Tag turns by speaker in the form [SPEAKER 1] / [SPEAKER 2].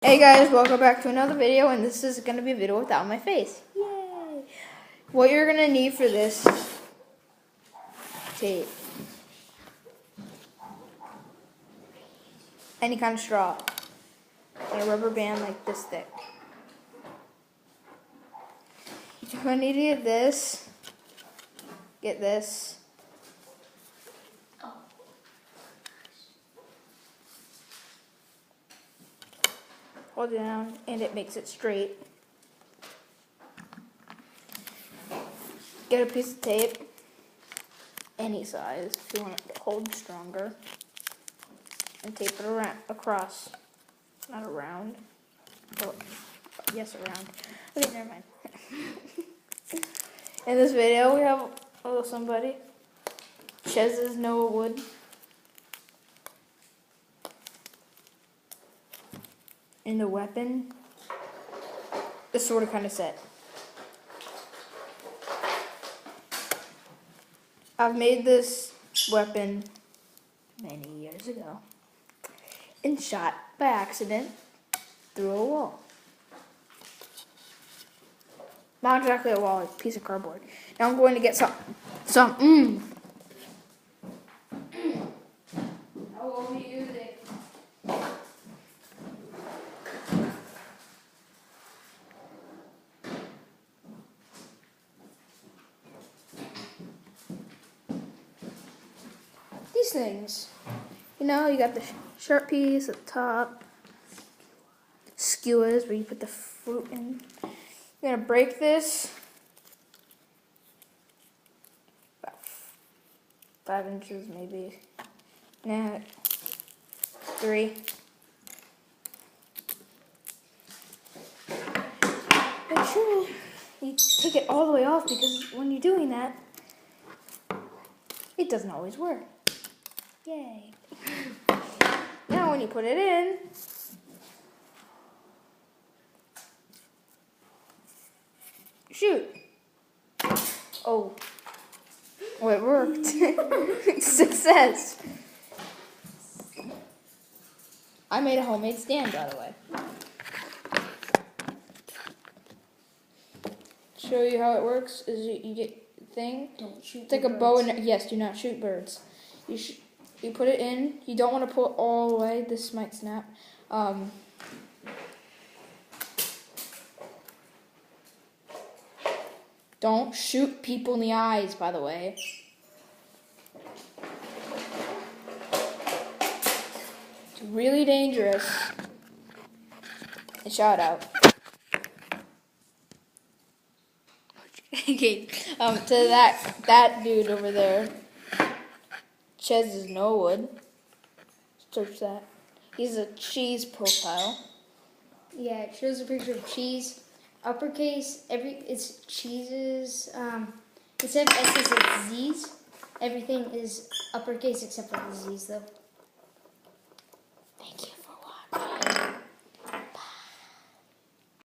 [SPEAKER 1] Hey guys, welcome back to another video, and this is going to be a video without my face. Yay! What you're going to need for this tape, any kind of straw, and a rubber band like this thick. You're going to need to get this. Hold it down, and it makes it straight. Get a piece of tape, any size, if you want it to hold stronger, and tape it around, across, not around. Oh, yes, around. Okay, never mind. In this video, we have a little somebody. Chez's Noah Wood. And the weapon is sort of kind of set. I've made this weapon many years ago and shot by accident through a wall. Not exactly a wall, it's a piece of cardboard. Now I'm going to get some. How will we use it? These things, you know, you got the sharp piece at the top, skewers where you put the fruit in. You're gonna break this about 5 inches, maybe. Nah, 3. Make sure you take it all the way off, because when you're doing that, it doesn't always work. Yay. Now when you put it in, shoot. Oh, it worked. Success. I made a homemade stand, by the way. Show you how it works is you get the thing.
[SPEAKER 2] Don't shoot.
[SPEAKER 1] It's like a bow and yes, do not shoot birds. You put it in. You don't want to pull it all the way. This might snap. Don't shoot people in the eyes, by the way. It's really dangerous. And shout out. Okay, to that dude over there. Chez's Noah Wood. Search that. He's a cheese profile.
[SPEAKER 2] Yeah, it shows a picture of cheese. Uppercase, it's cheeses. Instead of S's, it's Z's. Everything is uppercase except for the Z's, though.